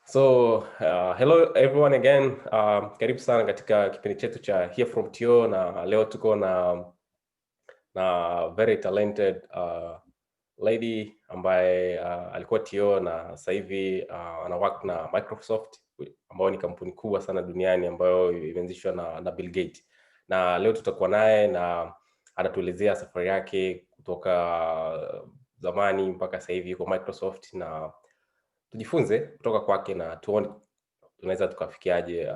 So, hello everyone again. Karibu sana katika kipindi chetu cha Hear from TO, na leo tuko na very talented lady ambaye alikuwa TO na sasa hivi ana work na Microsoft, ambayo ni kampuni kubwa sana duniani ambayo imeanzishwa na Bill Gates. Na leo tutakuwa naye na anatuelezea safari yake kutoka zamani mpaka sasa hivi yuko Microsoft, na tujifunze kutoka kwake na tuone tunaweza tukafikiaje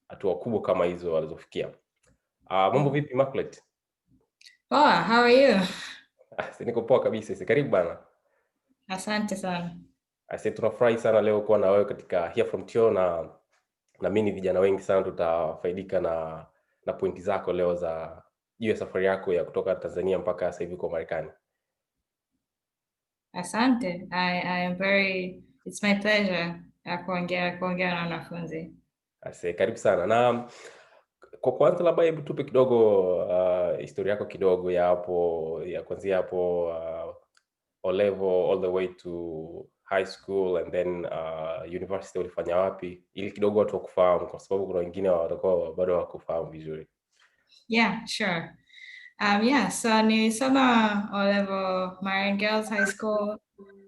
hatua kubwa kama hizo walizofikia. Mambo vipi Imaculate? Poa, how are you? Niko poa kabisa. Karibu bana. Asante sana. Tunafurahi sana leo kuwa na wewe katika Hear from TO, na mimi vijana wengi sana tutafaidika na pointi zako leo za juu ya safari yako ya kutoka Tanzania mpaka sasa hivi kwa Marekani. Asante. I am it's my pleasure kuongea na wanafunzi. Karibu sana. Na kwa kwanza labda hebu tupe kidogo historia yako kidogo ya hapo, ya kuanzia hapo O level all the way to high school and then university ulifanya wapi, ili kidogo watu wakufahamu, kwa sababu kuna wengine watakuwa bado hawakufahamu vizuri. Yeah, sure. So nilisoma O level Marian Girls High School,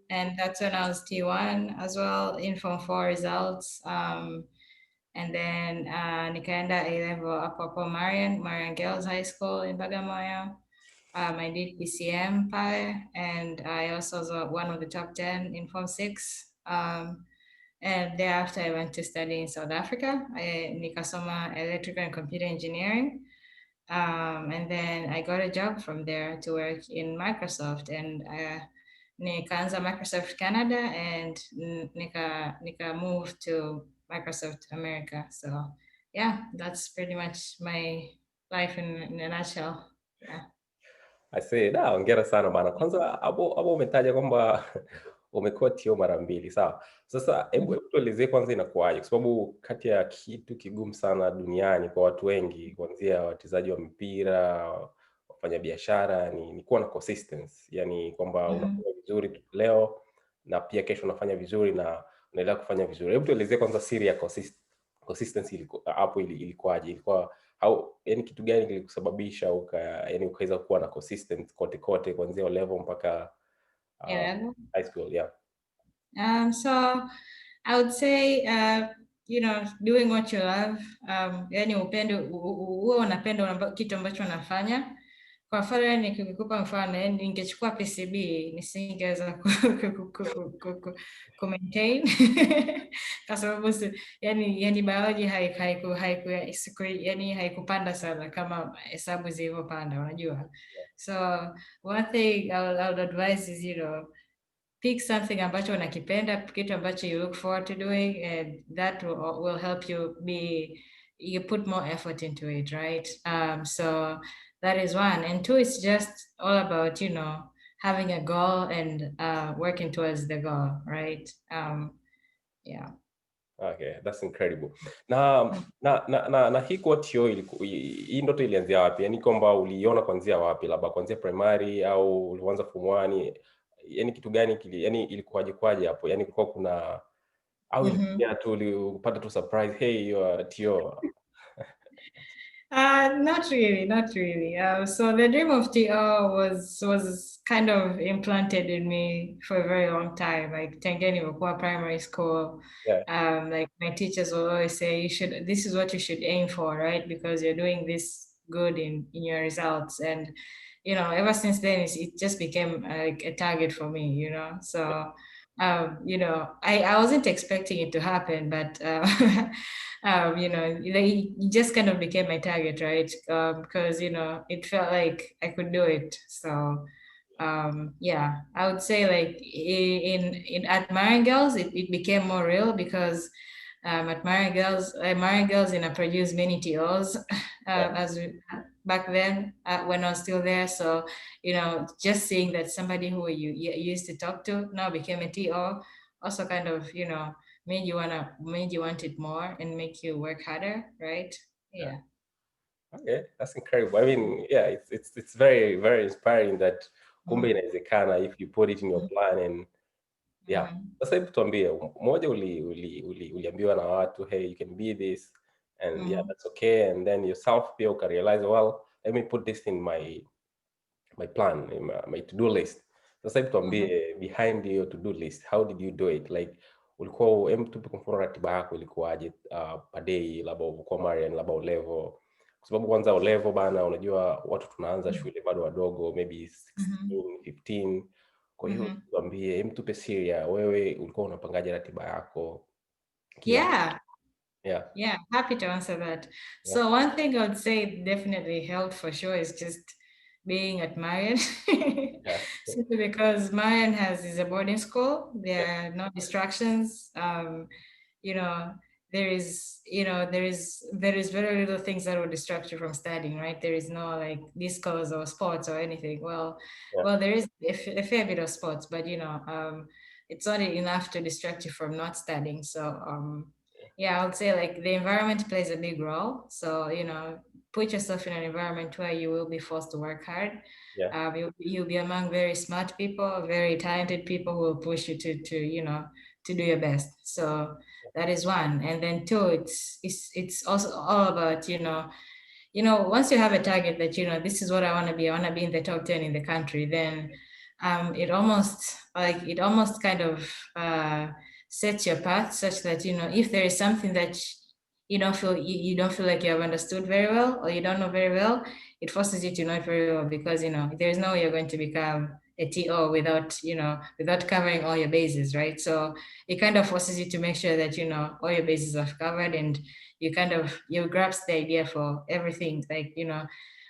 and that's when I was T1 as well in Form 4 results. And then nikaenda A level hapo Marian Girls High School in Bagamoyo. I did PCM pale, and I also was one of the top 10 in Form 6. And thereafter I went to study in South Africa. Nikasoma electrical and computer engineering. And then I got a job from there to work in Microsoft, and nikaanza Microsoft Canada, and nika moved to Microsoft America. So yeah, that's pretty much my life in a nutshell. Yeah. Hongera sana bana. Kwanza hapo umetaja kwamba umekuwa TO mara mbili, sawa? Sasa hebu tuelezee kwanza inakuwaje, kwa sababu kati ya kitu kigumu sana duniani kwa watu wengi, kuanzia wachezaji wa mpira, wafanya biashara, ni kuwa na consistency, yani kwamba unafanya vizuri leo na pia kesho unafanya vizuri na unaendelea kufanya vizuri. Hebu tuelezee kwanza siri ya consistency hapo ilikuwaje? Ilikuwa yani kitu gani kilikusababisha yani ukaweza kuwa na consistent kote kuanzia level mpaka high school? Yeah. So I would say doing what you love, yani upende uwe unapenda kitu ambacho unafanya. Kwa mfano nikikupa mfano, yani ningechukua PCB nisingeweza ku maintain kwa sababu yani biology haikupanda sana kama hesabu zilivyopanda, unajua. So one thing I would advise is pick something ambacho unakipenda, kitu ambacho you look forward to doing, and that will help you put more effort into it, right? So that is one. And two, it's just all about, having a goal and working towards the goal, right? Yeah. Okay, that's incredible. Na hii kwa TO hii ndoto ilianzia wapi? Yani kwamba uliona kuanzia wapi, labda kuanzia primary au ulianza form 1? Yani kitu gani yani ilikuwaje hapo? Yani kulikuwa kuna au ilikuwa tu ulipata tu surprise, hey you are TO? Not really. So the dream of TO was kind of implanted in me for a very long time. Like Tangeni Wakwa Primary School, Yeah. like my teachers will always say, this is what you should aim for, right? Because you're doing this good in your results. And ever since then, it just became like a target for me. So. I wasn't expecting it to happen, but it just kind of became my target, right? Because it felt like I could do it. So yeah, I would say like in at Marian Girls, it became more real because at Marian Girls produce many TOs back then when I was still there. So just seeing that somebody who you used to talk to now became a TO also kind of made you want it more and make you work harder, right? Yeah. Okay, that's incredible. I mean, yeah, it's very very inspiring that kumbe inawezekana if you put it in your plan and Yeah. Sasa hebu tuambie, moja uliambiwa na watu, hey, you can be this and yeah, that's okay, and then yourself pia ukarealize, well, let me put this in my plan, in my to-do list. Sasa hebu tuambie, behind your to-do list, how did you do it? Like ulikuwa, hem, tupe kwa mfano ratiba yako ilikuwaje, per day, labda ulikuwa Marian, labda O-level. Kwa sababu kwanza O-level bana, unajua watu tunaanza shule bado wadogo, maybe 16, 15. Kwa hiyo tuambie, hem, tupe siri ya wewe ulikuwa unapangaje ratiba yako kila Yeah. yeah. Yeah, happy to answer that. Yeah. So one thing I would say definitely helped for sure is just being at Marian. Yeah. Simply because Marian is a boarding school. There are no distractions. You know, there is very little things that will distract you from studying, right? There is no like discos or sports or anything. Well, Yeah. well, there is a fair bit of sports, but it's not enough to distract you from not studying. So yeah, I would say like the environment plays a big role. So, put yourself in an environment where you will be forced to work hard. Yeah. You'll be among very smart people, very talented people who will push you to do your best. So that is one. And then two, it's also all about, once you have a target that, this is what I want to be in the top 10 in the country, then it almost kind of sets your path such that, if there is something that you don't feel like you have understood very well, or you don't know very well, it forces you to know it very well, because there's no way you're going to become a TO without covering all your bases, right? So it kind of forces you to make sure that all your bases are covered, and you grasp the idea for everything, like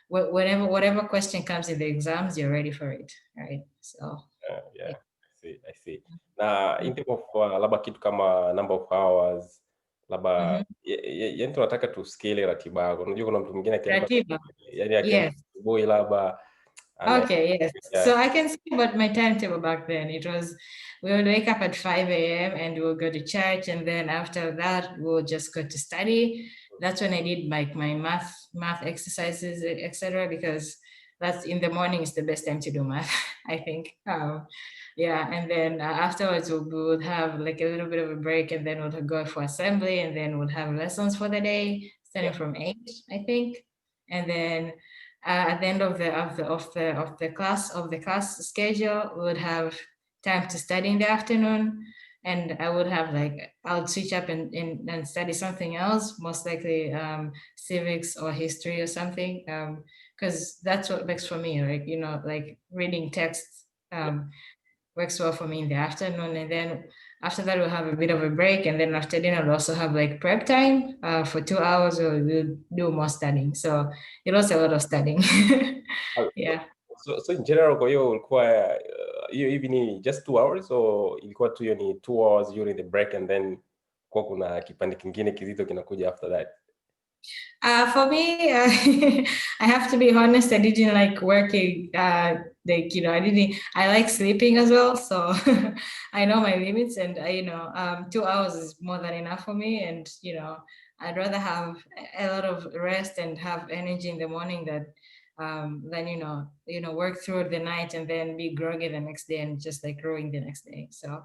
whatever question comes in the exams, you're ready for it, right? So Yeah, I see. Na in terms of labda kitu kama number of hours, labda yaani tunataka tusikie ratiba yako. Unajua kuna mtu mwingine akiamka, Ratiba. yaani akiamka Yes. asubuhi labda Okay, yes. yeah. So I can say about my timetable back then. It was, we would wake up at 5 a.m. and we'll go to church, and then after that we'll just go to study. That's when I did like my math exercises, etc. Because that's in the morning is the best time to do math, I think. Yeah, and then afterwards we would have like a little bit of a break, and then we'll go for assembly, and then we'll have lessons for the day, starting from 8, I think, and then at the end of the class schedule, we would have time to study in the afternoon, and I would have like I would switch up and study something else, most likely civics or history or something, because that's what works for me. Like reading text works well for me in the afternoon, and then after that we'll have a bit of a break, and then after dinner we'll also have like prep time for 2 hours. We'll do more studying, so it was a lot of studying. Yeah. So in general, kwa hiyo ulikuwa hiyo hivi ni just 2 hours, or ilikuwa tu hiyo ni 2 hours during the break and then kwa kuna kipande kingine kizito kinakuja after that? For me, I have to be honest. I didn't like working. I like sleeping as well. So I know my limits, and 2 hours is more than enough for me. And I'd rather have a lot of rest and have energy in the morning than work through the night and then be groggy the next day and just like growing the next day. So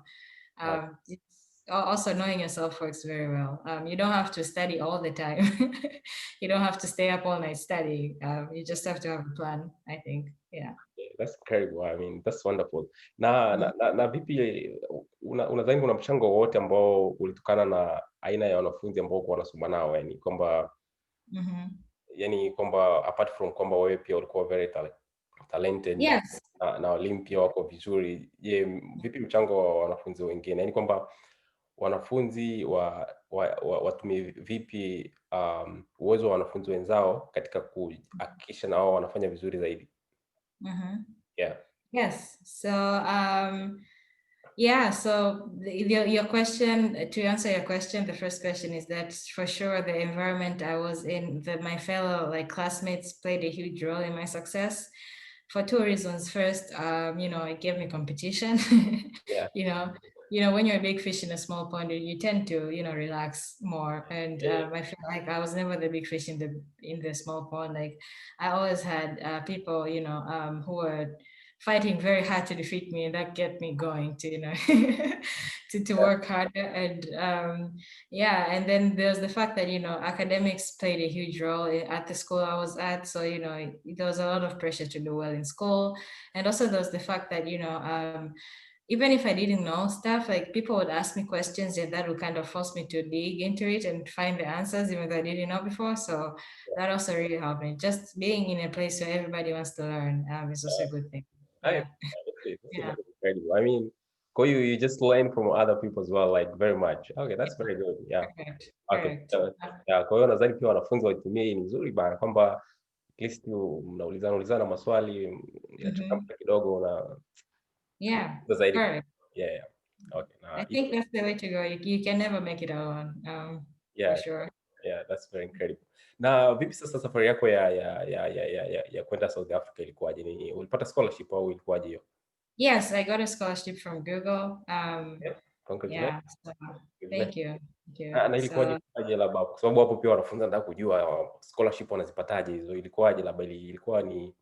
it's also knowing yourself works very well. You don't have to study all the time. You don't have to stay up all night studying. You just have to have a plan, I think. Yeah. That's incredible. I mean, that's wonderful. Na vipi unadhani kuna mchango wowote ambao ulitokana na aina ya wanafunzi ambao uko wanasoma nao, yani kwamba kwamba apart from kwamba wewe pia ulikuwa very talented Yes. na walimu pia wako vizuri, je, vipi mchango wa wanafunzi wengine, yani kwamba wanafunzi watumie vipi uwezo wa wanafunzi wenzao katika kuhakikisha na wao wanafanya vizuri zaidi? Yeah. Yes. So yeah, so your question, to answer your question, the first question is that for sure the environment I was in, my fellow like classmates played a huge role in my success for two reasons. First, it gave me competition. Yeah. When you're a big fish in a small pond, you tend to relax more. And I feel like I was never the big fish in the small pond. Like I always had people who were fighting very hard to defeat me, and that kept me going to, to Yeah. work harder. And yeah, and then there's the fact that, academics played a huge role at the school I was at. So, there was a lot of pressure to do well in school. And also there's the fact that, even if I didn't know stuff, like people would ask me questions and that would kind of force me to dig into it and find the answers, even though I didn't know before. So that also really helped me. Just being in a place where everybody wants to learn is also a good thing. I Yeah. that's Yeah. very incredible. I mean, you just learn from other people as well, like very much. Okay, that's very good. Yeah. Correct. Okay. Correct. Yeah, kwa hiyo nadhani pia wanafunzi waitumie hii ni nzuri bana, kwamba at least mnaulizana maswali, Mhm. inachangamka kidogo na Yeah. zaidi. Correct. Yeah, yeah. Okay. I think that's the way to go. You can never make it alone. For Yeah, sure. yeah, that's very incredible. Na vipi sasa safari yako ya kwenda South Africa ilikuwaje? Ulipata scholarship au ilikuwaje hiyo? Yes, I got a scholarship from Google. Yeah. Yeah. Congratulations. So thank Congratulations. you. Thank you. Na ilikuwaje So kwaje labda kwa sababu hapo pia wanafunzi wanataka kujua scholarship wanazipataje hizo. Ilikuwaje labda ilikuwa ni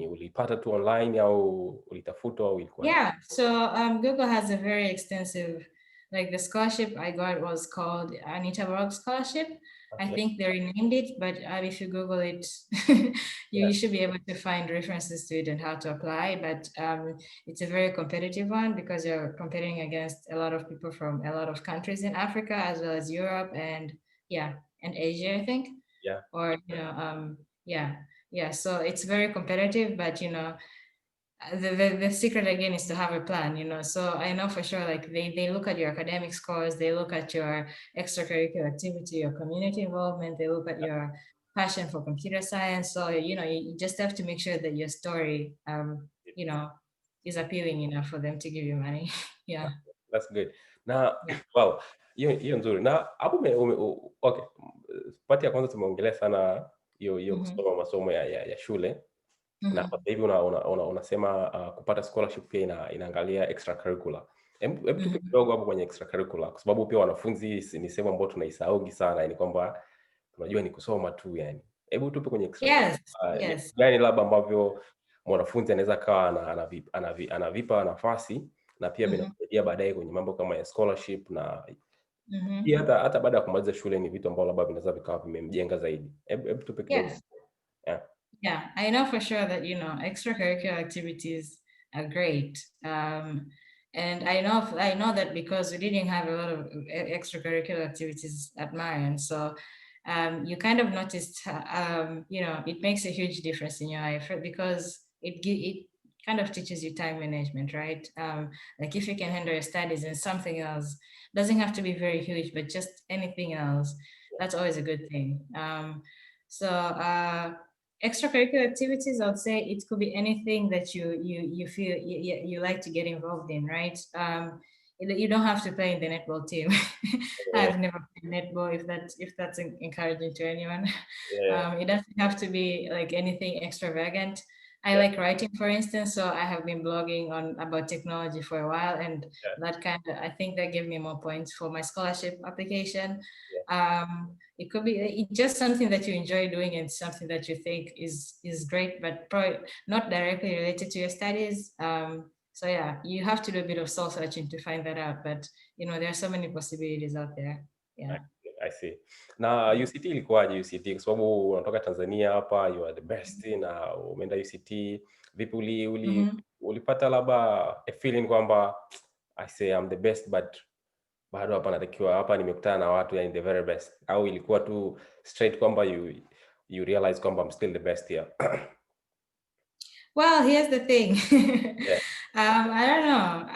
ulipata tu online au ulitafuta au ilikuwaje? yeah, so Google has a very extensive, like the scholarship I got was called Anita Scholarship. I Okay. think they renamed it, but if you Google it, Yeah. you should be able to find references to it and how to apply. But it's a very competitive one because you're competing against a lot of people from a lot of countries in Africa as well as Europe and yeah, and Asia, I think. Yeah. Or yeah, yeah. So it's very competitive, but the secret again is to have a plan, so I know for sure, like they look at your academic scores, they look at your extracurricular activity, your community involvement, they look at your passion for computer science. So you just have to make sure that your story you know is appealing enough for them to give you money. Yeah. That's good. Na Yeah. wow, hiyo nzuri. Na hapo okay. Pati ya kwanza tumeongelea sana hiyo Mm-hmm. kusoma masomo ya shule. Na Mm-hmm. sasa hivi unasema kupata scholarship pia inaangalia extracurricular. Hebu tupe Mm-hmm. kidogo hapo kwenye extracurricular kwa sababu pia wanafunzi ni sehemu ambayo tunaisahaugi sana, yani kwamba tunajua ni kusoma tu yani. Hebu tupe kwenye Yes. extracurricular ni Yes. gani labda ambavyo mwanafunzi anaweza kawa anavipa nafasi na pia Mm-hmm. vinamsaidia baadaye kwenye mambo kama ya scholarship na pia Mm-hmm. hata baada ya kumaliza shule ni vitu ambavyo labda vinaweza vikawa vimemjenga zaidi. Hebu tupe kidogo. Yes. Yeah. Yeah, I know for sure that extracurricular activities are great, and I know that because we didn't have a lot of extracurricular activities at Marion, so you kind of noticed, it makes a huge difference in your life because it kind of teaches you time management, right? Like if you can handle your studies and something else, doesn't have to be very huge, but just anything else, that's always a good thing. So extracurricular activities, I would say it could be anything that you feel you like to get involved in, right? You don't have to play in the netball team. Yeah. I've never played netball, if that's encouraging to anyone. Yeah. It doesn't have to be like anything extravagant. I Yeah. like writing, for instance, so I have been blogging on about technology for a while, and Yeah. that I think that gave me more points for my scholarship application. Yeah. It could be just something that you enjoy doing and something that you think is great, but probably not directly related to your studies. So yeah, you have to do a bit of soul searching to find that out. But there are so many possibilities out there. I Yeah. I see. Na UCT ilikuwaje UCT? Kwa sababu unatoka Tanzania hapa, you are the best na umeenda UCT. Vipi Mm-hmm. ulipata labda a feeling kwamba I say I'm the best but bado hapa nimekutana na watu yani the very best, au ilikuwa tu straight kwamba you realize kwamba I'm still the best here? Well, here's the thing. Yeah. I don't know.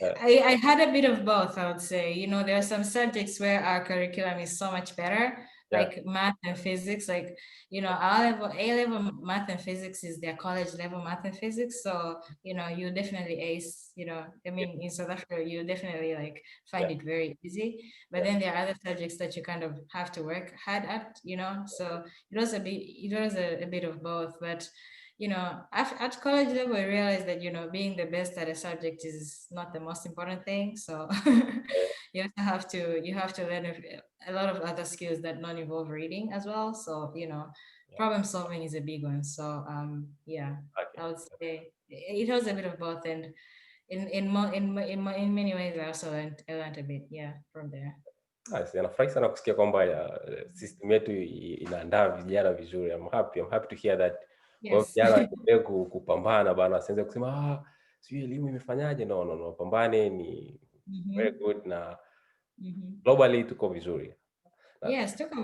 Yeah. I had a bit of both, I would say. There are some subjects where our curriculum is so much better, Yeah. like math and physics. Like, our level, A-level math and physics is their college level math and physics. So, you definitely ace, I mean, in South Africa, you definitely like find Yeah. it very easy. But Yeah. then there are other subjects that you kind of have to work hard at, So it was a bit of both. But at college level, I realized that being the best at a subject is not the most important thing. So you have to learn a lot of other skills that don't involve reading as well. So yeah. problem solving is a big one. So yeah, Okay. I would say it was a bit of both, and in many ways I learned a bit, yeah, from there. Nice. Nafurahi sana kusikia kwamba system yetu inaandaa vijana vizuri. I'm happy to hear that. Kwa hiyo Yes. vijana waendelee kupambana bana, wasianze kusema sijui elimu imefanyaje. No, no, no. Pambane ni very Mm-hmm. good na Mm-hmm. globally tuko vizuri. Na, Yes, tuko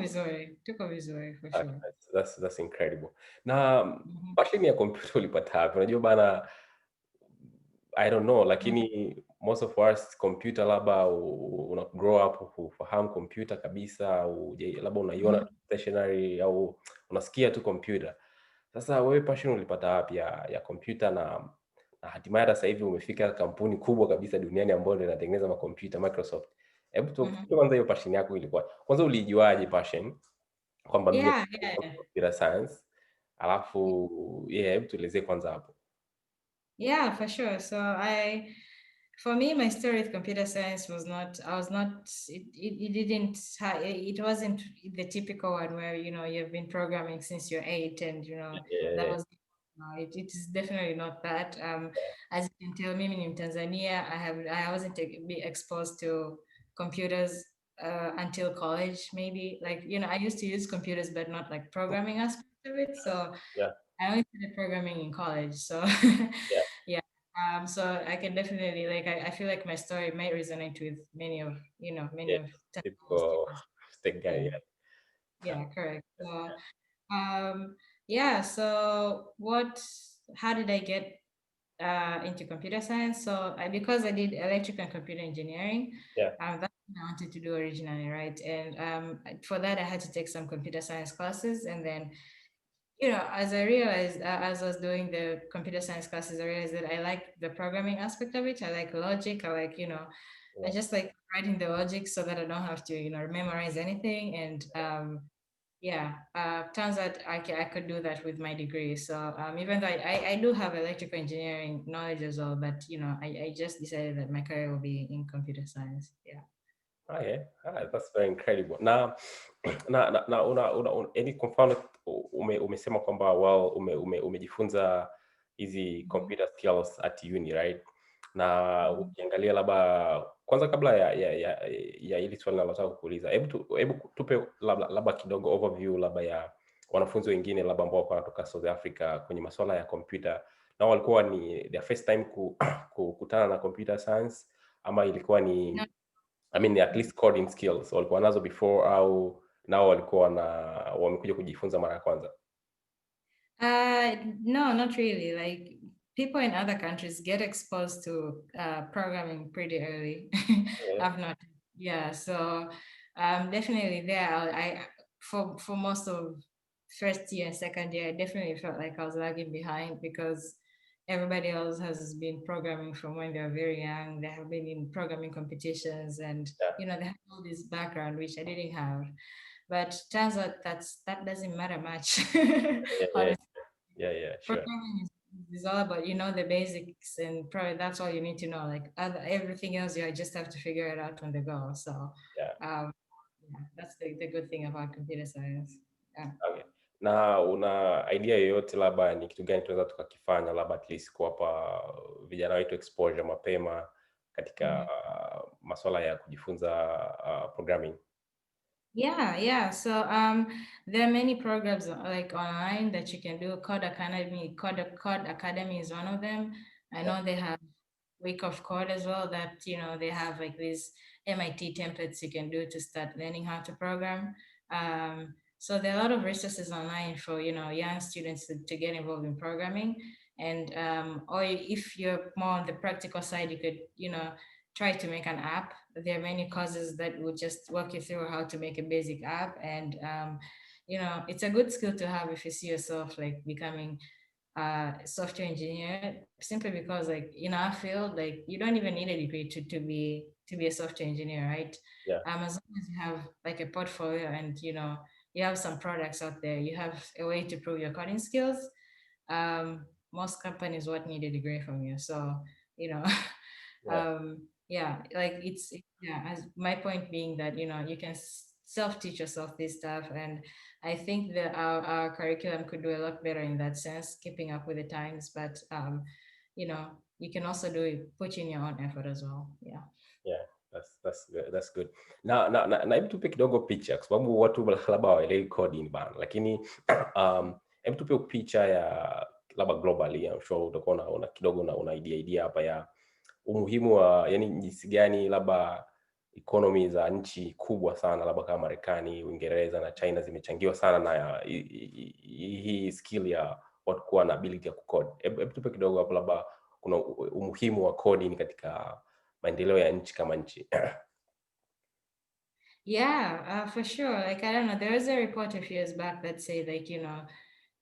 vizuri for okay, sure. that's incredible. Na Mm-hmm. passion ya kompyuta ulipata wapi? Unajua bana, I don't know, lakini most of us computer labda una grow up hufahamu computer kabisa, au labda unaiona Mm-hmm. tu stationary au unasikia tu computer. Sasa wewe passion ulipata wapi ya computer, na hatimaye hata sasa hivi umefika kampuni kubwa kabisa duniani ambayo ndio inatengeneza makompyuta, Microsoft. Hebu Mm-hmm. tupe kwanza hiyo passion yako ilikuwa. Kwanza ulijuaje passion kwamba mimi Yeah, nataka yeah. computer science? Alafu hebu tuelezee kwanza hapo. Yeah, for sure. So for me, my story with computer science was not, I was not, it didn't, it wasn't the typical one where, you've been programming since you're 8 and, that Yeah, was, no, it is definitely not that. As you can tell, me in Tanzania, I wasn't be exposed to computers until college, maybe. Like, I used to use computers, but not like programming aspects of it. So yeah, I only started programming in college, so yeah, yeah. So I can definitely like I feel like my story might resonate with many yeah. of Tanzania Typical students. tech guy, Yeah, yeah. yeah, correct. So yeah. So how did I get into computer science? So because I did electrical and computer engineering, Yeah, that's what I wanted to do originally, right? And for that I had to take some computer science classes, and then as I realized, as I was doing the computer science classes, I realized that I like the programming aspect of it. I like logic. I like, I yeah, just like writing the logic so that I don't have to, memorize anything. And yeah, turns out I could do that with my degree. So even though I do have electrical engineering knowledge as well, but, I just decided that my career will be in computer science. Yeah. yeah. That's very incredible. Na yani kwa mfano umesema kwamba umejifunza hizi Mhm. computer skills at uni, right? Na Mhm. ukiangalia labda kwanza, kabla ya hili swali nalotaka kukuuliza, hebu tupe labda kidogo overview labda ya wanafunzi wengine labda ambao wanatoka South Africa kwenye masuala ya computer, na walikuwa ni their first time kukutana na computer science, ama ilikuwa ni, No. I mean, at least coding skills walikuwa nazo before, au nao walikuwa wamekuja kujifunza mara ya kwanza? No, not really. Like people in other countries get exposed to programming pretty early. Yeah, I've not. Yeah, so definitely there. For most of first year and second year, I definitely felt like I was lagging behind because everybody else has been programming from when they're very young. They have been in programming competitions, and yeah, they have all this background which I didn't have. But turns out that doesn't matter much. yeah, yeah, Honestly, yeah, sure. programming is all about the basics, and probably that's all you need to know. Like everything else, you just have to figure it out on the go. So, Yeah. um, yeah, that's the good thing about computer science. Yeah. Okay. Na una idea yoyote labda ni kitu gani tunaweza tukakifanya labda at least kuwapa vijana wetu exposure mapema katika Mhm. masuala ya kujifunza programming? Yeah, yeah. So there are many programs like online that you can do. Code Academy is one of them. I Yeah, know they have Week of Code as well. That they have like these MIT templates you can do to start learning how to program. So there are a lot of resources online for young students to get involved in programming. And or if you're more on the practical side, you could try to make an app. There are many courses that will just walk you through how to make a basic app, and it's a good skill to have if you see yourself like becoming a software engineer. Simply because like in our field, like you don't even need a degree to be a software engineer, right? yeah, As long as you have like a portfolio and you have some products out there, you have a way to prove your coding skills. Most companies won't need a degree from you, so you know yeah, yeah, like yeah, as my point being that you can self-teach yourself this stuff. And I think that our curriculum could do a lot better in that sense, keeping up with the times. But you can also do it, put in your own effort as well. Yeah. Yeah, that's good. That's good. Na hebu tupe kidogo picha kwa sababu watu labda hawaelewi coding bana, lakini hebu tupe picha ya labda globally. I'm sure utakuwa una kidogo una idea hapa ya umuhimu wa, yani jinsi gani labda economy za nchi kubwa sana labda kama Marekani, Uingereza na China zimechangiwa sana na hii skill ya watu kuwa na ability ya kucode. Hebu tupe kidogo hapo labda kuna umuhimu wa coding katika maendeleo ya nchi kama nchi. Yeah, for sure. Like, I don't know, there was a report a few years back that said, like,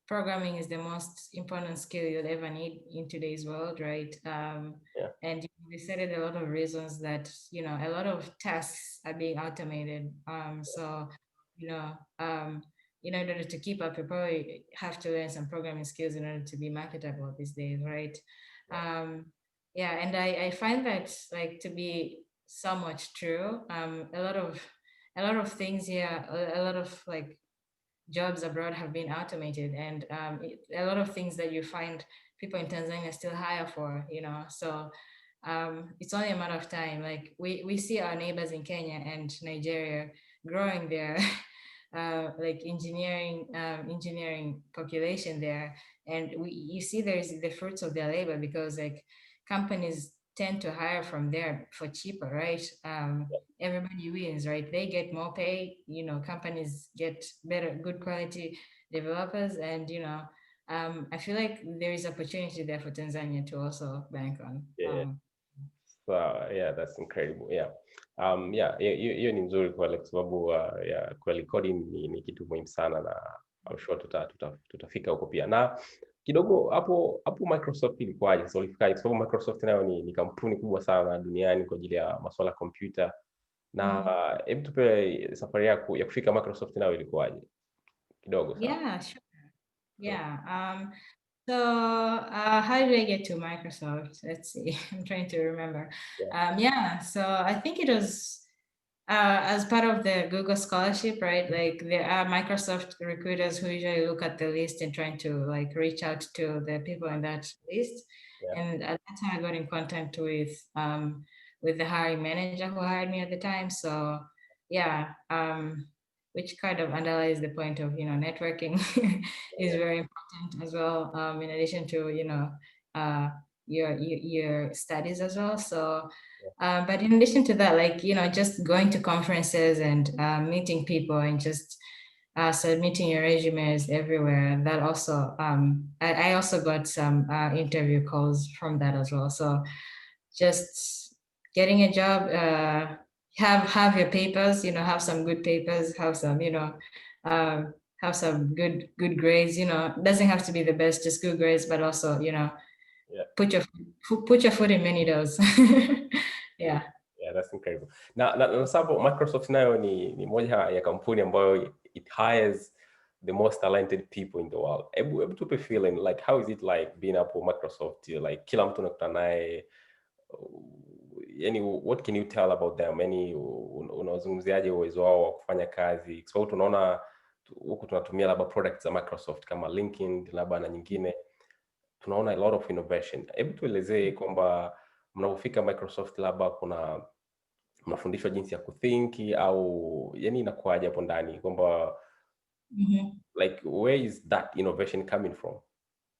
programming is the most important skill you'll ever need in today's world, right? Yeah. And we cited a lot of reasons that, a lot of tasks are being automated. So, in order to keep up, you probably have to learn some programming skills in order to be marketable these days, right? Yeah, and I find that, like, to be somewhat true. A lot of things here, a lot of, like, jobs abroad have been automated, and a lot of things that you find people in Tanzania still hire for, so it's only a matter of time. Like, we see our neighbors in Kenya and Nigeria growing their like engineering population there, and you see there's the fruits of their labor, because, like, companies tend to hire from there for cheaper, right? Everybody wins, right? They get more pay, companies get better, good quality developers, and I feel like there is opportunity there for Tanzania to also bank on. Yeah. So yeah, that's incredible. Yeah. Yeah, hiyo ni nzuri kwa sababu yeah, kweli coding ni kitu muhimu sana, na I'm sure tutafika huko pia. Na kidogo hapo Microsoft ilikuwaje? So ulifikaje? Kwa sababu Microsoft nayo ni kampuni kubwa sana duniani kwa ajili ya masuala ya kompyuta. Na hebu tupe safari yako ya kufika Microsoft nayo ilikuwaje? Kidogo sana. Yeah, sure. Yeah. So how did I get to Microsoft? Let's see. I'm trying to remember. Yeah. So I think it was as part of the Google scholarship, right? Like, there are Microsoft recruiters who usually look at the list and trying to, like, reach out to the people in that list. Yeah. And at that time, I got in contact with the hiring manager who hired me at the time. So yeah, which kind of underlies the point of, networking is very important as well, in addition to, your studies as well. So but in addition to that, like, just going to conferences and meeting people and just submitting your resumes everywhere, that also I also got some interview calls from that as well. So just getting a job, have your papers, have some good papers, have some, have some good grades. Doesn't have to be the best, just good grades, but also, put your foot in many doors. Yeah. Yeah, that's incredible. Na sababu Microsoft nayo ni moja ya kampuni ambayo it hires the most talented people in the world. Ebu tupe feeling, like, how is it like being up with Microsoft? Like, kila mtu unakutana naye, yani, what can you tell about them? Yani, unazungumziaje uwezo wao wa kufanya kazi? Kwa sababu tunaona huku tunatumia labda products za Microsoft kama LinkedIn labda na nyingine, tunaona a lot of innovation. Hebu tuelezee kwamba mnapofika Microsoft labda mnafundishwa jinsi ya kuthink, au yani inakuwaje hapo ndani kwamba like, where is that innovation coming from?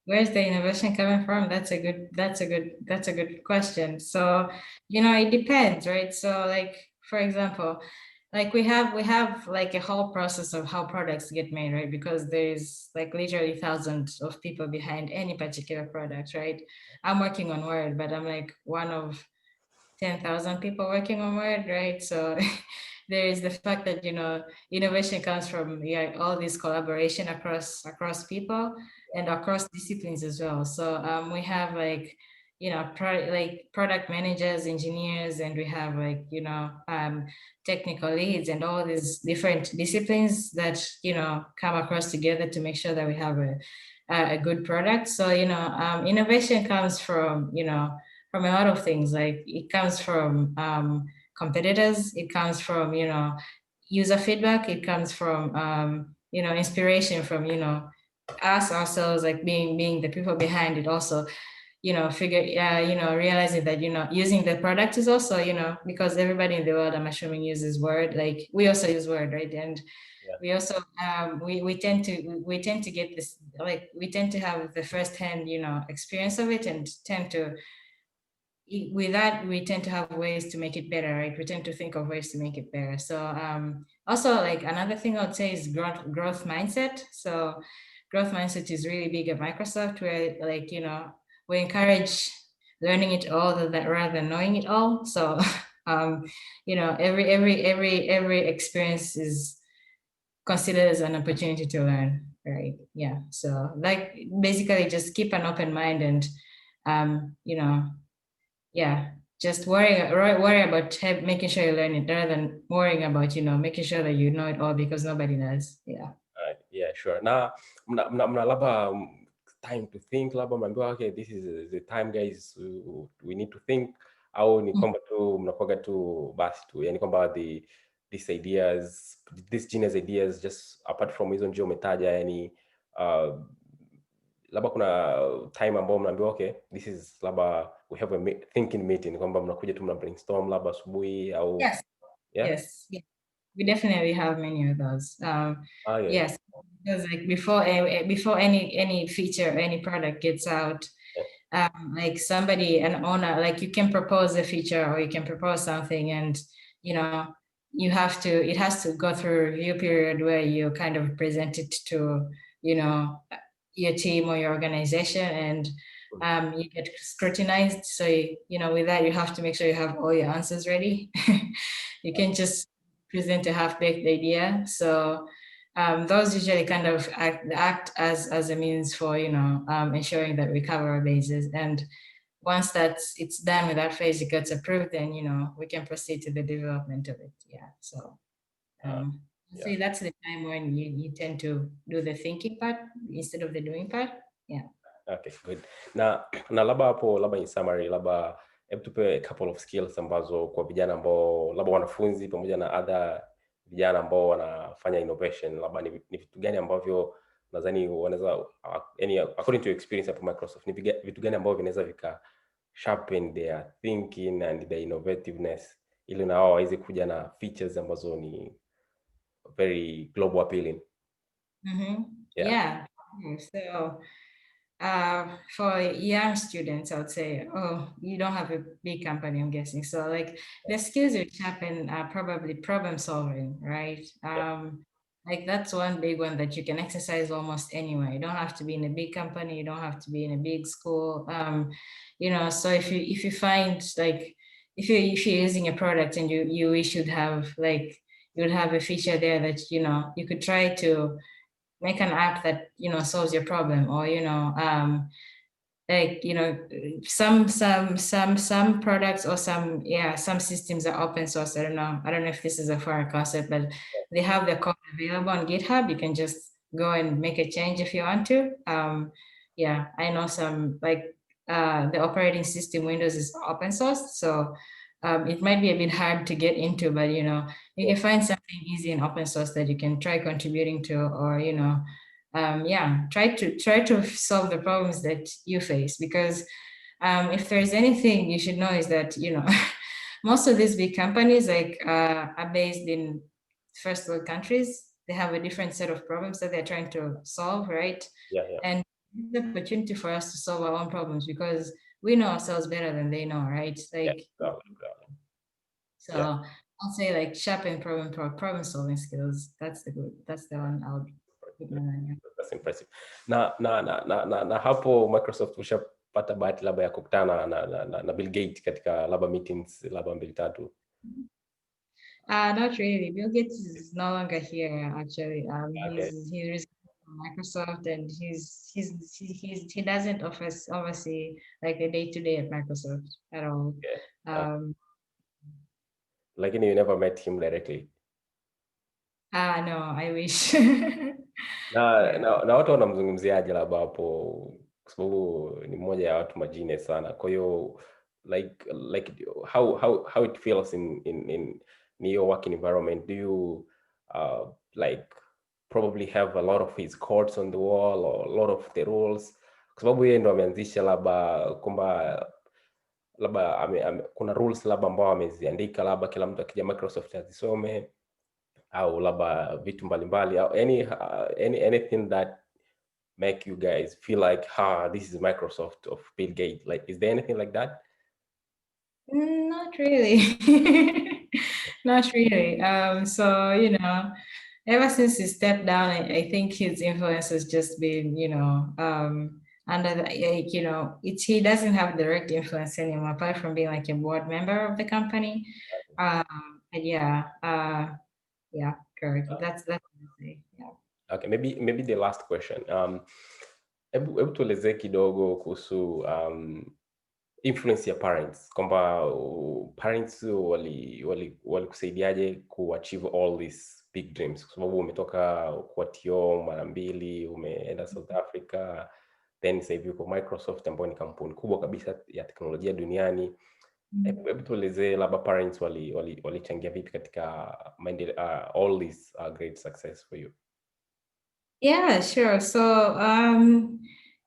Where's the innovation coming from? That's a good question. So, it depends, right? So, like, for example, like, we have like a whole process of how products get made, right? Because there's, like, literally thousands of people behind any particular product, right? I'm working on Word, but I'm like one of 10,000 people working on Word, right? So there is the fact that, innovation comes from all this collaboration across people and across disciplines as well. So we have, like, product managers, engineers, and we have, like, technical leads and all these different disciplines that, come across together to make sure that we have a good product. So, innovation comes from, from a lot of things. Like, it comes from competitors. It comes from, user feedback. It comes from inspiration from us ourselves, like being the people behind it also. Realizing that using the product is also because everybody in the world, I'm assuming, uses Word. Like we also use Word, right? And Yeah. we also we tend to get this, like we tend to have the first hand experience of it, and with that we tend to have ways to make it better, right? We tend to think of ways to make it better. So also, like, another thing I would say is growth mindset. So growth mindset is really big at Microsoft, where, like, we encourage learning it all rather than knowing it all. So every experience is considered as an opportunity to learn, right? Yeah. So, like, basically just keep an open mind, and um you know yeah, just worry about making sure you learn it, rather than worrying about making sure that you know it all, because nobody knows. Yeah. Yeah, sure. Na mna labda time to think, labda mnaambiwa okay, this is the time guys, we need to think, au ni kwamba tu mnakuwaga tu basi tu, yani kwamba these ideas, these genius ideas, just apart from hizo njia umetaja, yani labda kuna time ambao mnaambiwa okay, this is labda we have a thinking meeting, kwamba mnakuja tu mna brainstorm labda asubuhi au Yes. yeah? Yes. Yeah. We definitely have many of those. Yeah. Yes, because, like, before any feature, any product gets out, like an owner, like, you can propose a feature or you can propose something, and it has to go through a review period where you kind of present it to your team or your organization, and you get scrutinized. So with that, you have to make sure you have all your answers ready. You can't just present a half-baked idea. So those usually kind of act as a means for ensuring that we cover our bases. And once it's done with that phase, it gets approved, then we can proceed to the development of it. Yeah. So Yeah. see, that's the time when you tend to do the thinking part instead of the doing part. Yeah. Okay, good. Na labda hapo, labda in summary, labda hebu tupe a couple of skills ambazo kwa vijana ambao labda wanafunzi pamoja na other vijana ambao wanafanya innovation, labda ni vitu gani ambavyo nadhani wanaweza, yani according to your experience at Microsoft, ni vitu gani ambavyo vinaweza vika sharpen their thinking and their innovativeness, ili na wao waweze kuja na features ambazo ni very global appealing. Mm-hmm. Yeah. So for young students, I would say, you don't have a big company, I'm guessing. So, like, the skills you sharpen are probably problem solving, right? Like, that's one big one that you can exercise almost anywhere. You don't have to be in a big company. You don't have to be in a big school. So if you find, like, if you're using a product and you should have, like, you would have a feature there that you could try to make an app that solves your problem, or like some products, or some systems are open source. I don't know if this is a foreign concept, but they have the code available on GitHub. You can just go and make a change if you want to. I know some, like, the operating system Windows is open source, so it might be a bit hard to get into, but you can find something easy and open source that you can try contributing to, or try to solve the problems that you face. Because if there's anything you should know, is that most of these big companies, like, are based in first world countries. They have a different set of problems that they're trying to solve, right? Yeah. And it's the opportunity for us to solve our own problems, because we know ourselves better than they know, right? Like, so I'll say, like, sharpen problem solving skills. That's the one I would put my mind on. That's impressive. Na hapo Microsoft ushapata bahati labda ya kukutana na Bill Gates katika labda meetings labda 2-3? Not really. Bill Gates is no longer here, actually. Okay. He's resigned from Microsoft, and he doesn't oversee, like, the day-to-day at Microsoft at all. Okay. Lakini you never met him directly? No, I wish. Na watu wanamzungumziaje labda hapo, kwa sababu ni mmoja ya watu majine sana, kwa hiyo like how it feels in your working environment? Do you like probably have a lot of his quotes on the wall or a lot of the rules, kwa sababu yeye ndo ameanzisha labda kwamba labda kuna rules labda ambao ameziandika, labda kila mtu akija Microsoft azisome, au labda vitu mbalimbali, au anything that make you guys feel like, this is Microsoft of Bill Gates. Like, is there anything like that? Not really. Not really. So, ever since he stepped down, I think his influence has just been, under the, like, he doesn't have direct influence anymore, apart from being like a board member of the company. Yeah, yeah, correct. That's what I say. Yeah. Okay, maybe the last question. Hebu tuelezee kidogo kuhusu influence ya parents, kwamba parents walikusaidiaje kuachieve all these big dreams, kwa sababu umetoka kwa TO mara mbili, umeenda South Africa, then sasa hivi uko Microsoft ambayo ni kampuni kubwa kabisa ya teknolojia duniani. Hebu tuelezee labda parents walichangia vipi katika all this great success for you. Yeah, sure. So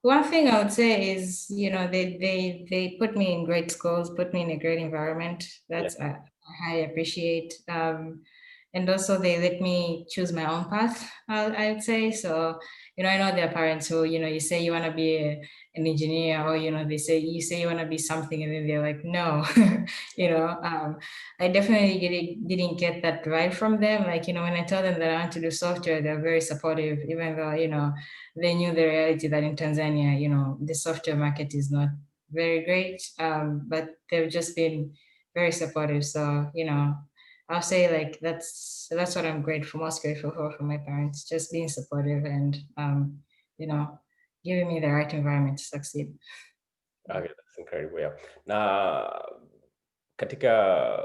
one thing I would say is, they put me in great schools, put me in a great environment. That's I highly appreciate. And also they let me choose my own path, I would say. So, I know there are parents who, you say you want to be an engineer, or, you say you want to be something, and then they're like, no, I definitely didn't get that right from them. Like, when I tell them that I want to do software, they're very supportive, even though, they knew the reality that in Tanzania, the software market is not very great. But they've just been very supportive. So, I'll say like that's what I'm most grateful for my parents, just being supportive and giving me the right environment to succeed. Okay, that's incredible. Yeah. Na katika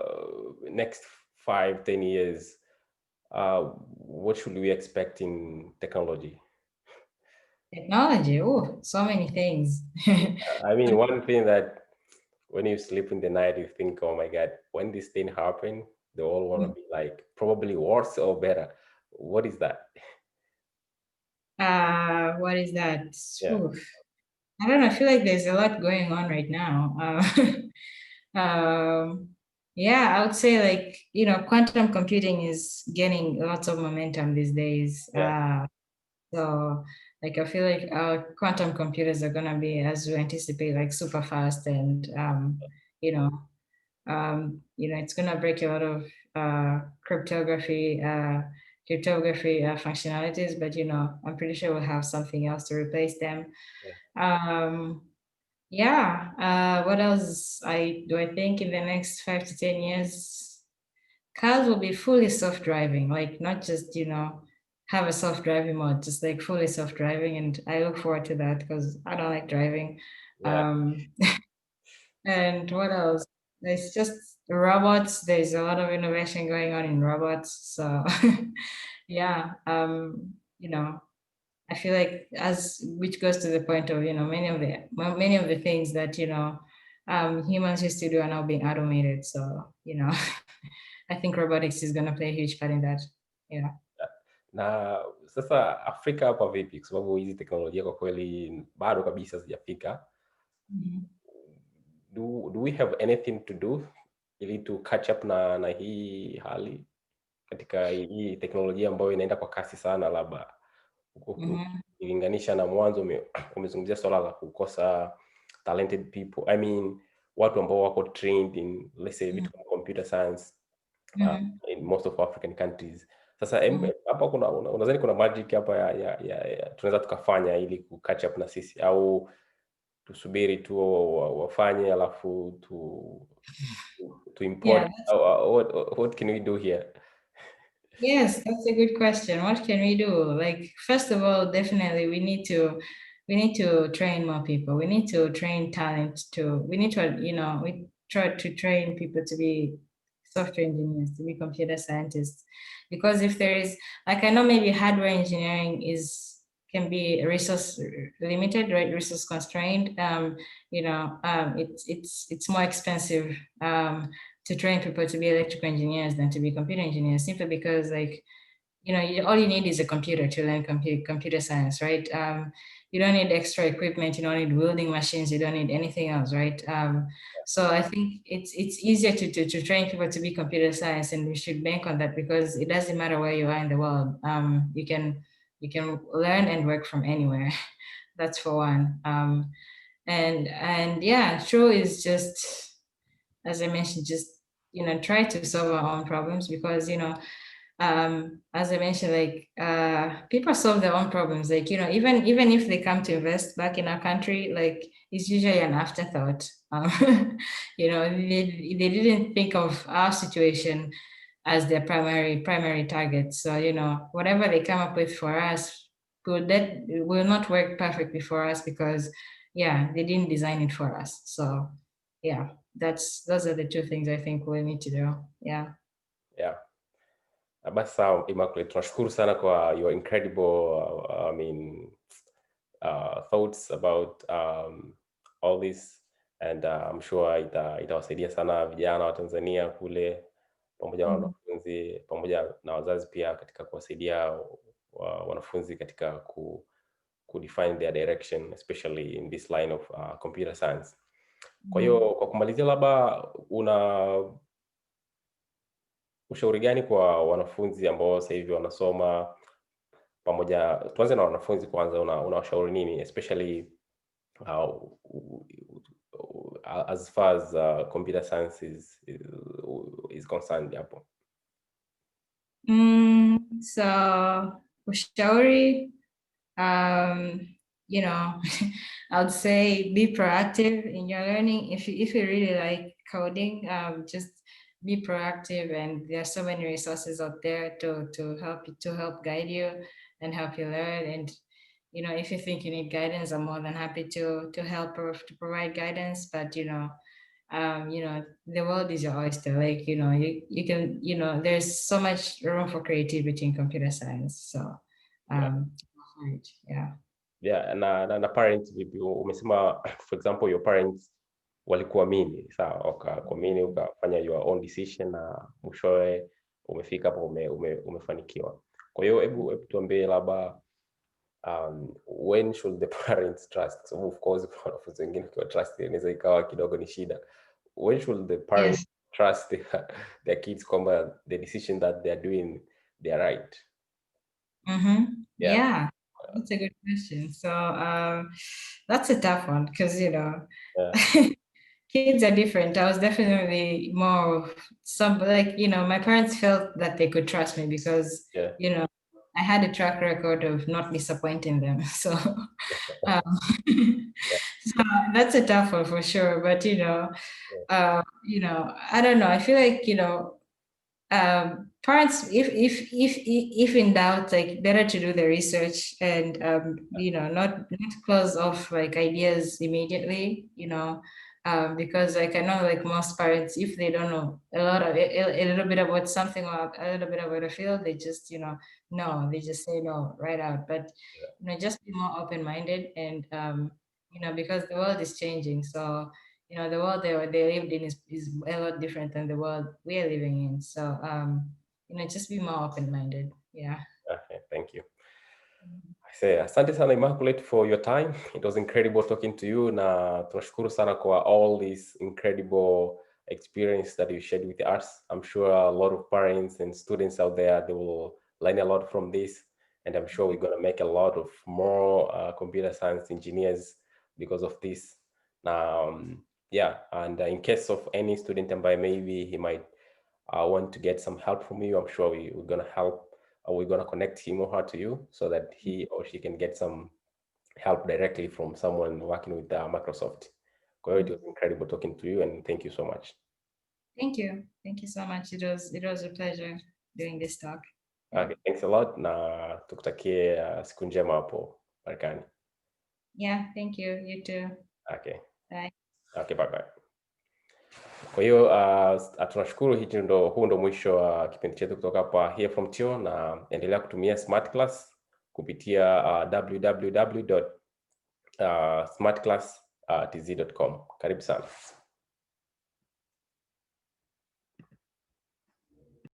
next 5-10 years, what should we expect in technology? Technology, oh, so many things. I mean, one thing that when you sleep in the night, you think, oh my God, when this thing happen, they all want to be like probably worse or better. What is that? What is that? Yeah. Oof. I don't know. I feel like there's a lot going on right now. Yeah, I would say like, quantum computing is gaining lots of momentum these days. Yeah. So like I feel like our quantum computers are gonna be, as we anticipate, like super fast, and it's gonna break a lot of cryptography functionalities, but I'm pretty sure we'll have something else to replace them. What else I think in the next 5 to 10 years, cars will be fully self-driving, like not just, have a self-driving mode, just like fully self-driving. And I look forward to that because I don't like driving. Yeah. And what else? There's just robots. There's a lot of innovation going on in robots. So yeah, I feel like which goes to the point of, many of the things that, humans used to do are now being automated. So, I think robotics is going to play a huge part in that. Yeah. Na sasa Afrika hapa vipi? Kwa sababu hizi teknolojia kwa kweli bado kabisa zijafika. Do we have anything to do ili to catch up na hii hali katika hii teknolojia ambayo inaenda kwa kasi sana, labda ukilinganisha na mwanzo umezungumzia swala la kukosa talented people, I mean watu ambao wako trained in, let's say, vitu kama computer science in most of African countries. Sasa hapa unadhani kuna magic hapa ya tunaweza tukafanya ili ku catch up na sisi, au tusubiri tu wafanye alafu to import? What can we do here? Yes, that's a good question. What can we do? Like, first of all, definitely we need to train more people. We need to train talent we need to, we try to train people to be software engineers, to be computer scientists. Because if there is, like, I know maybe hardware engineering can be resource limited, right? Resource constrained. It's more expensive to train people to be electrical engineers than to be computer engineers, simply because, like, all you need is a computer to learn computer science, right? You don't need extra equipment, you don't need welding machines, you don't need anything else, right? So I think it's easier to train people to be computer science, and we should bank on that, because it doesn't matter where you are in the world. You can learn and work from anywhere. That's for one. And yeah, true is just, as I mentioned, just try to solve our own problems, because as I mentioned, like people solve their own problems. Like even if they come to invest back in our country, like it's usually an afterthought. They didn't think of our situation as their primary target. So whatever they come up with for us, that will not work perfectly for us, because they didn't design it for us. So yeah, those are the two things I think we need to do. Yeah. Yeah. Basi sawa, Immaculate, tunashukuru sana kwa your incredible thoughts about all this, and I'm sure itawasaidia sana vijana wa Tanzania kule, pamoja na wanafunzi, pamoja na wazazi pia, katika kuwasaidia wanafunzi katika ku define their direction, especially in this line of computer science. Kwa hiyo kwa kumalizia, labda una ushauri gani kwa wanafunzi ambao sasa hivi wanasoma pamoja? Tuanze na wanafunzi kwanza, unawashauri nini, especially as far as computer science is concerned hapo? So ushauri, I would say be proactive in your learning. If you really like coding, just be proactive, and there are so many resources out there to help guide you and help you learn. And if you think you need guidance, I'm more than happy to help to provide guidance. But the world is your oyster. Like you can there's so much room for creativity in computer science. So yeah. Na parents vipi? Umesema for example your parents walikuamini, sawa, wakakuamini, ukafanya your own decision, na mwishowe umefika hapo, umefanikiwa. Kwa hiyo hebu tuambie labda when should the parents trust? So of course kwa wanafunzi wengine kwa trust inaweza ikawa kidogo ni shida. When should the parents trust their kids kwamba the decision that they are doing, they are right? Yeah, that's a good question. So that's a tough one, because kids are different. I was definitely more my parents felt that they could trust me, because I had a track record of not disappointing them. So so that's a tough one for sure. But I don't know. I feel like parents, if in doubt, like better to do the research, and not close off like ideas immediately. Because like I know like most parents, if they don't know a little bit about something or a little bit about a field, they just no, they just say no right out. But just be more open-minded, and because the world is changing. So the world they lived in is a lot different than the world we are living in. So just be more open-minded. Yeah. Okay, thank you. I say asante sana Immaculate for your time. It was incredible talking to you, na tunashukuru sana kwa all this incredible experience that you shared with us. I'm sure a lot of parents and students out there, they will learn a lot from this, and I'm sure we're going to make a lot of more computer science engineers because of this. And in case of any student ambaye maybe he might want to get some help from you, I'm sure we're going to help. We're going to connect him or her to you so that he or she can get some help directly from someone working with Microsoft. It was incredible talking to you, and thank you so much. Thank you so much. It was a pleasure doing this talk. Okay, thanks a lot, na tukutakie siku njema hapo Marekani. Yeah, thank you. You too. Okay. Bye. Okay, bye. Kwa hiyo tunashukuru, huu ndo mwisho wa kipindi chetu kutoka hapa Here From Chuo, na endelea kutumia Smart Class kupitia www.smartclasstz.com. Karibu sana.